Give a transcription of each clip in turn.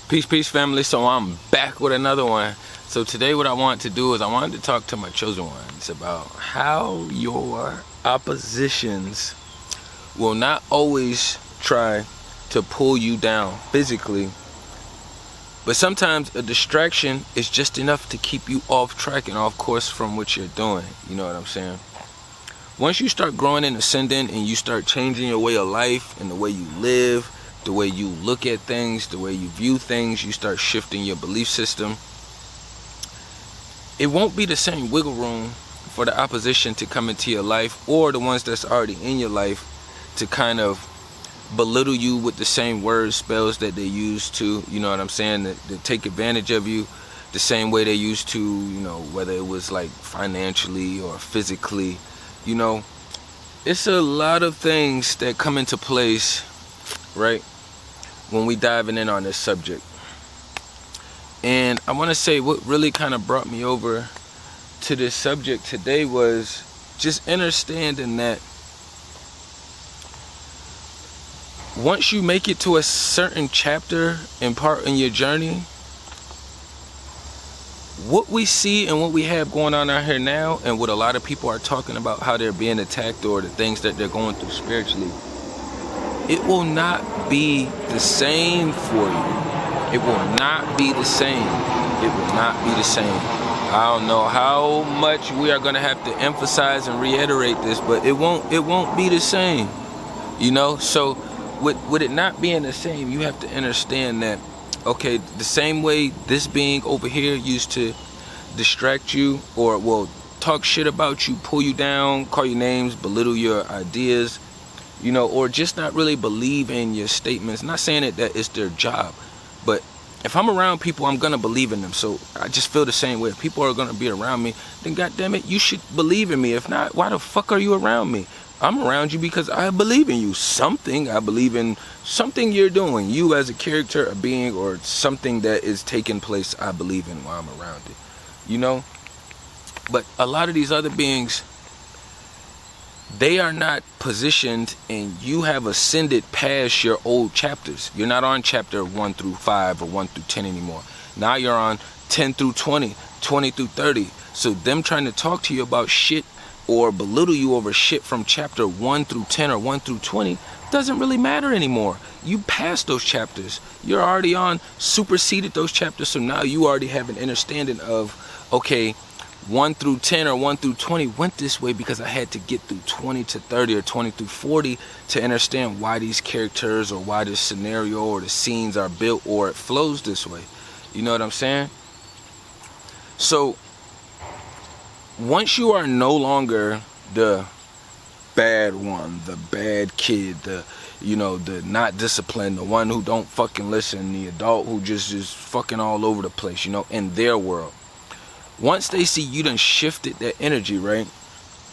Peace, family. So I'm back with another one. So today what I want to do is I wanted to talk to my chosen ones about how your oppositions will not always try to pull you down physically, but sometimes a distraction is just enough to keep you off track and off course from what you're doing. You know what I'm saying? Once you start growing and ascending and you start changing your way of life and the way you live, the way you look at things, the way you view things, you start shifting your belief system. It won't be the same wiggle room for the opposition to come into your life, or the ones that's already in your life to kind of belittle you with the same words, spells that they used to, you know what I'm saying, to take advantage of you the same way they used to, you know, whether it was like financially or physically. You know, it's a lot of things that come into place, right, when we diving in on this subject. And I want to say what really kind of brought me over to this subject today was just understanding that once you make it to a certain chapter and part in your journey, what we see and what we have going on out here now, and what a lot of people are talking about, how they're being attacked or the things that they're going through spiritually, it will not be the same for you. It will not be the same. It will not be the same. I don't know how much we are going to have to emphasize and reiterate this, but it won't be the same. You know, so with it not being the same, you have to understand that, okay, the same way this being over here used to distract you or, well, talk shit about you, pull you down, call you names, belittle your ideas, you know, or just not really believe in your statements. Not saying that it's their job, but if I'm around people, I'm gonna believe in them. So I just feel the same way. If people are gonna be around me, then goddamn it, you should believe in me. If not, why the fuck are you around me? I'm around you because I believe in you. I believe in something you're doing. You as a character, a being, or something that is taking place, I believe in while I'm around it. You know? But a lot of these other beings, they are not positioned, and you have ascended past your old chapters. You're not on chapter 1 through 5 or 1 through 10 anymore. Now you're on 10 through 20, 20 through 30. So them trying to talk to you about shit or belittle you over shit from chapter 1 through 10 or 1 through 20 doesn't really matter anymore. You passed those chapters. You're already on, superseded those chapters. So now you already have an understanding of, okay, 1 through 10 or 1 through 20 went this way because I had to get through 20 to 30 or 20 through 40 to understand why these characters or why this scenario or the scenes are built or it flows this way. You know what I'm saying? So once you are no longer the bad one, the bad kid, the not disciplined, the one who don't fucking listen, the adult who just is fucking all over the place, you know, in their world. Once they see you done shifted that energy, right?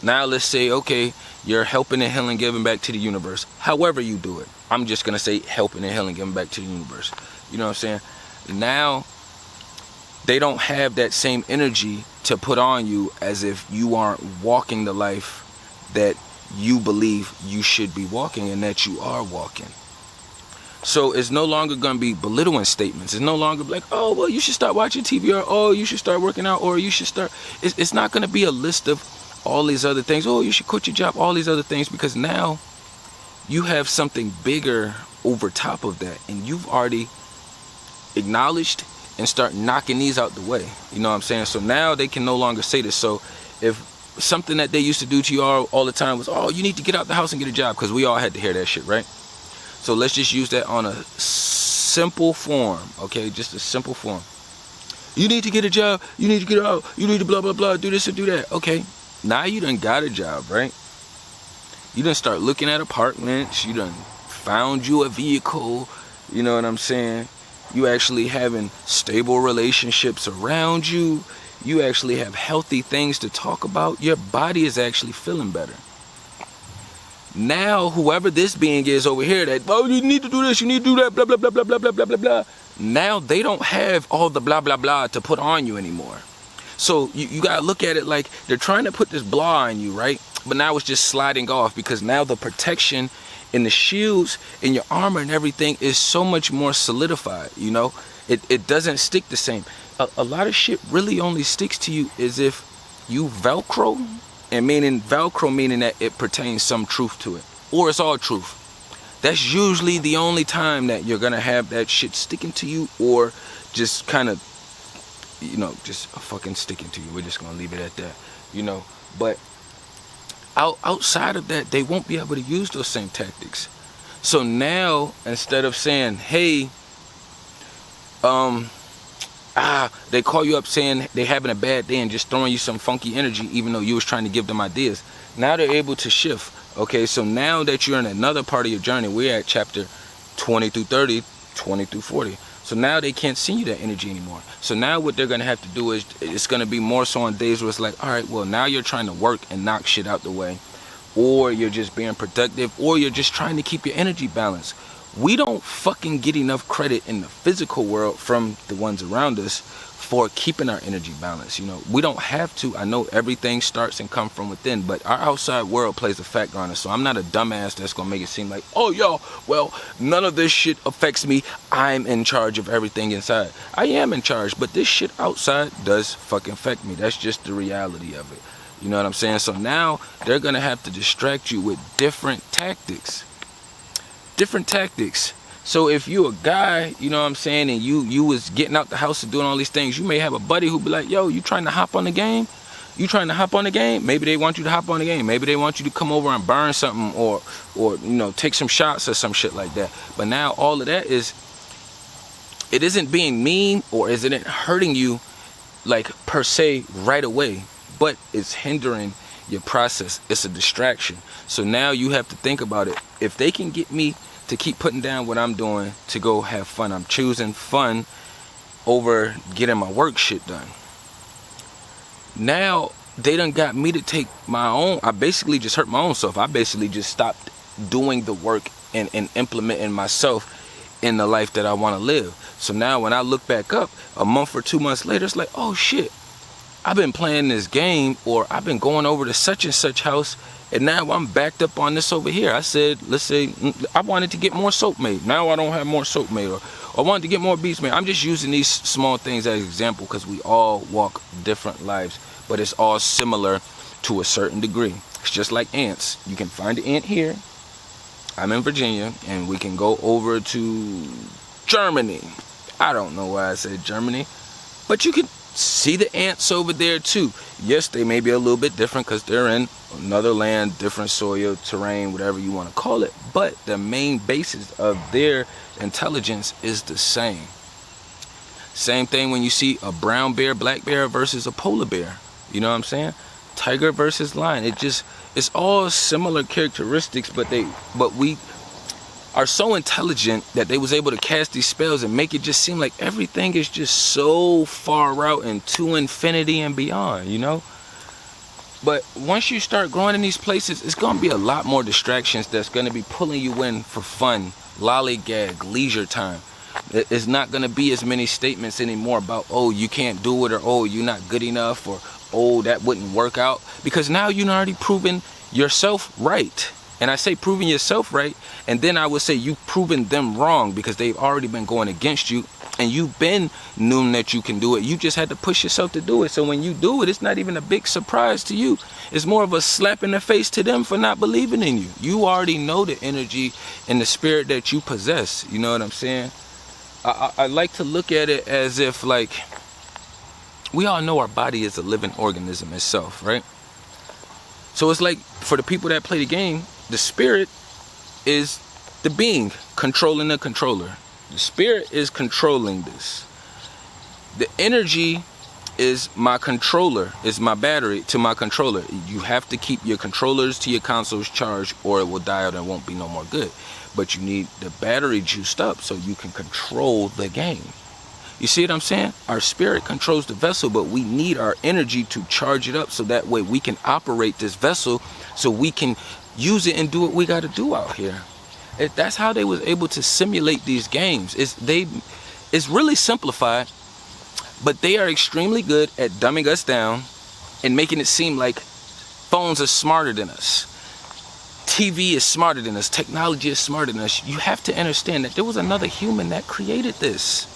Now let's say, okay, you're helping and healing, giving back to the universe. However you do it. I'm just going to say helping and healing, giving back to the universe. You know what I'm saying? Now, they don't have that same energy to put on you as if you aren't walking the life that you believe you should be walking and that you are walking. So it's no longer going to be belittling statements. It's no longer like, oh, well, you should start watching TV, or, oh, you should start working out, or you should start. It's not going to be a list of all these other things. Oh, you should quit your job, all these other things, because now you have something bigger over top of that. And you've already acknowledged and start knocking these out the way. You know what I'm saying? So now they can no longer say this. So if something that they used to do to you all the time was, oh, you need to get out the house and get a job, because we all had to hear that shit, right? So let's just use that on a simple form, okay? Just a simple form. You need to get a job. You need to get out. You need to blah, blah, blah, do this and do that. Okay, now you done got a job, right? You done start looking at apartments. You done found you a vehicle. You know what I'm saying? You actually having stable relationships around you. You actually have healthy things to talk about. Your body is actually feeling better. Now, whoever this being is over here that, oh, you need to do this, you need to do that, blah, blah, blah, blah, blah, blah, blah, blah, blah. Now they don't have all the blah, blah, blah to put on you anymore. So you got to look at it like they're trying to put this blah on you, right? But now it's just sliding off, because now the protection and the shields and your armor and everything is so much more solidified, you know? It doesn't stick the same. A lot of shit really only sticks to you as if you Velcro, and Velcro meaning that it pertains some truth to it, or it's all truth. That's usually the only time that you're gonna have that shit sticking to you, or just kind of, just fucking sticking to you. We're just gonna leave it at that, But outside of that, they won't be able to use those same tactics. So now, instead of saying, hey, they call you up saying they having a bad day and just throwing you some funky energy, even though you was trying to give them ideas. Now they're able to shift. Okay, so now that you're in another part of your journey, we're at chapter 20 through 30, 20 through 40. So now they can't send you that energy anymore. So now what they're going to have to do is, it's going to be more so on days where it's like, all right, well, now you're trying to work and knock shit out the way, or you're just being productive, or you're just trying to keep your energy balanced. We don't fucking get enough credit in the physical world from the ones around us for keeping our energy balanced. We don't have to. I know everything starts and comes from within, but our outside world plays a factor on us. So I'm not a dumbass that's gonna make it seem like, oh, yo, well, none of this shit affects me. I'm in charge of everything inside. I am in charge, but this shit outside does fucking affect me. That's just the reality of it. You know what I'm saying? So now they're gonna have to distract you with different tactics. So if you a guy, you know what I'm saying, and you was getting out the house and doing all these things, you may have a buddy who be like, yo, you trying to hop on the game? Maybe they want you to hop on the game. Maybe they want you to come over and burn something, or take some shots or some shit like that. But now all of that it isn't being mean, or isn't it hurting you like per se right away, but it's hindering your process. It's a distraction. So now you have to think about it. If they can get me to keep putting down what I'm doing to go have fun, I'm choosing fun over getting my work shit done. Now they done got me to take my own. I basically just hurt my own self. I basically just stopped doing the work and implementing myself in the life that I want to live. So now when I look back up a month or 2 months later, it's like, oh shit, I've been playing this game, or I've been going over to such and such house, and now I'm backed up on this over here. I said, let's say I wanted to get more soap made. Now I don't have more soap made, or I wanted to get more beats made. I'm just using these small things as an example because we all walk different lives, but it's all similar to a certain degree. It's just like ants. You can find an ant here. I'm in Virginia, and we can go over to Germany. I don't know why I said Germany, but you can see the ants over there too. Yes, they may be a little bit different because they're in another land, different soil, terrain, whatever you want to call it, but the main basis of their intelligence is the same. Same thing when you see a brown bear, black bear versus a polar bear. You know what I'm saying? Tiger versus lion. It's all similar characteristics, but we are so intelligent that they was able to cast these spells and make it just seem like everything is just so far out and to infinity and beyond, But once you start growing in these places, it's going to be a lot more distractions that's going to be pulling you in for fun, lollygag, leisure time. It's not going to be as many statements anymore about, oh, you can't do it, or oh, you're not good enough, or oh, that wouldn't work out. Because now you've already proven yourself right. And I say proving yourself right, and then I would say you've proven them wrong, because they've already been going against you, and you've been known that you can do it. You just had to push yourself to do it. So when you do it, it's not even a big surprise to you. It's more of a slap in the face to them for not believing in you. You already know the energy and the spirit that you possess. You know what I'm saying? I like to look at it as if, like, we all know our body is a living organism itself, right? So it's like, for the people that play the game, the spirit is the being controlling the controller. The spirit is controlling this. The energy is my controller, is my battery to my controller. You have to keep your controllers to your consoles charged, or it will die out and won't be no more good. But you need the battery juiced up so you can control the game. You see what I'm saying? Our spirit controls the vessel, but we need our energy to charge it up so that way we can operate this vessel, so we can use it and do what we got to do out here. That's how they was able to simulate these games. It's really simplified, but they are extremely good at dumbing us down and making it seem like phones are smarter than us. TV is smarter than us. Technology is smarter than us. You have to understand that there was another human that created this.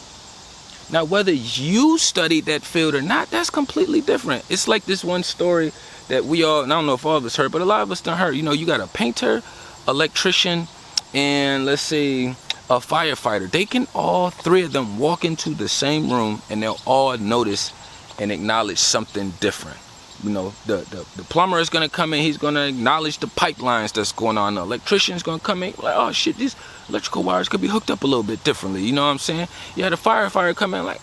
Now, whether you studied that field or not, that's completely different. It's like this one story that we all, and I don't know if all of us heard, but a lot of us done heard. You know, you got a painter, electrician, and let's say a firefighter. They can all three of them walk into the same room and they'll all notice and acknowledge something different. You know, the plumber is going to come in, he's going to acknowledge the pipelines that's going on. The electrician is going to come in like, oh shit, these electrical wires could be hooked up a little bit differently. You know what I'm saying? You had a firefighter come in like,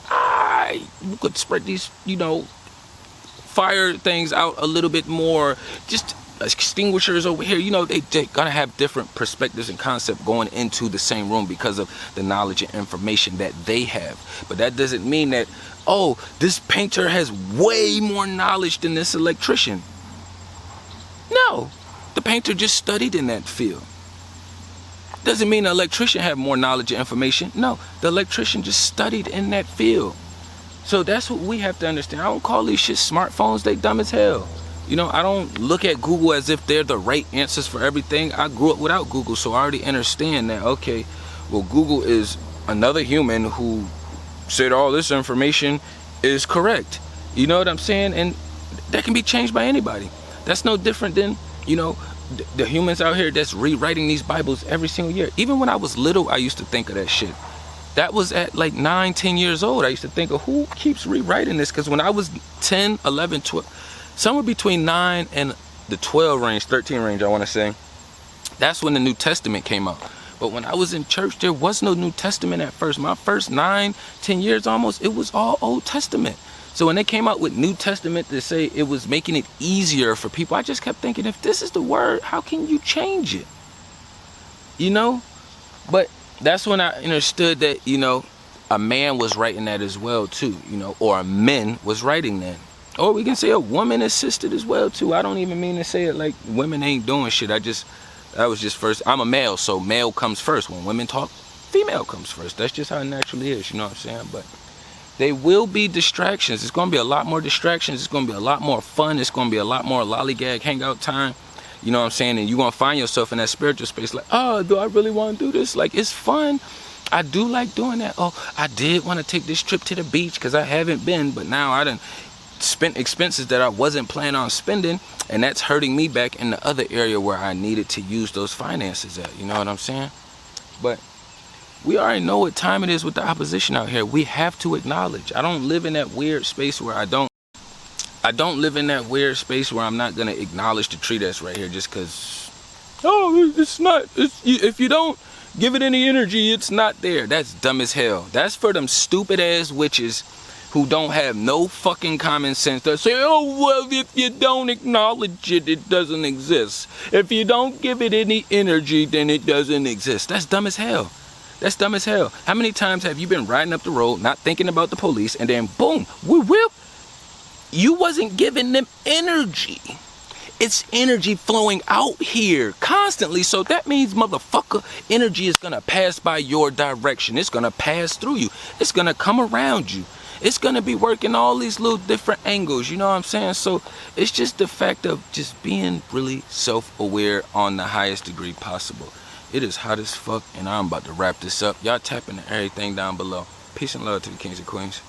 you could spread these, you know, fire things out a little bit more. Just extinguishers over here. You know, they're going to have different perspectives and concept going into the same room because of the knowledge and information that they have. But that doesn't mean that, oh, this painter has way more knowledge than this electrician. No, the painter just studied in that field. Doesn't mean the electrician have more knowledge and information. No, the electrician just studied in that field. So that's what we have to understand. I don't call these shit smartphones. They dumb as hell. You know, I don't look at Google as if they're the right answers for everything. I grew up without Google, so I already understand that, okay, well, Google is another human who said all this information is correct. You know what I'm saying? And that can be changed by anybody. That's no different than, you know, the humans out here that's rewriting these Bibles every single year. Even when I was little, I used to think of that shit. That was at like 9, 10 years old. I used to think of who keeps rewriting this? Because when I was 10, 11, 12, somewhere between 9 and the 12 range, 13 range, I want to say, that's when the New Testament came out. But when I was in church, there was no New Testament at first. My first 9, 10 years almost, it was all Old Testament. So when they came out with New Testament to say it was making it easier for people, I just kept thinking, if this is the word, how can you change it? You know? But that's when I understood that, you know, a man was writing that as well too, you know, or a man was writing that. Or we can say a woman assisted as well too. I don't even mean to say it like women ain't doing shit. That was just first. I'm a male, so male comes first. When women talk, female comes first. That's just how it naturally is, you know what I'm saying? But there will be distractions. It's going to be a lot more distractions. It's going to be a lot more fun. It's going to be a lot more lollygag hangout time. You know what I'm saying? And you're going to find yourself in that spiritual space like, oh, do I really want to do this? Like, it's fun. I do like doing that. Oh, I did want to take this trip to the beach because I haven't been, but now I done spent expenses that I wasn't planning on spending, and that's hurting me back in the other area where I needed to use those finances at. You know what I'm saying? But we already know what time it is with the opposition out here. We have to acknowledge. I don't live in that weird space where I don't live in that weird space where I'm not going to acknowledge the tree that's right here just because, oh, if you don't give it any energy, it's not there. That's dumb as hell. That's for them stupid ass witches who don't have no fucking common sense. They say, oh, well, if you don't acknowledge it, it doesn't exist. If you don't give it any energy, then it doesn't exist. That's dumb as hell. That's dumb as hell. How many times have you been riding up the road, not thinking about the police, and then boom, whoop, you wasn't giving them energy. It's energy flowing out here constantly. So that means, motherfucker, energy is going to pass by your direction. It's going to pass through you. It's going to come around you. It's going to be working all these little different angles. You know what I'm saying? So it's just the fact of just being really self-aware on the highest degree possible. It is hot as fuck, and I'm about to wrap this up. Y'all tap into everything down below. Peace and love to the kings and queens.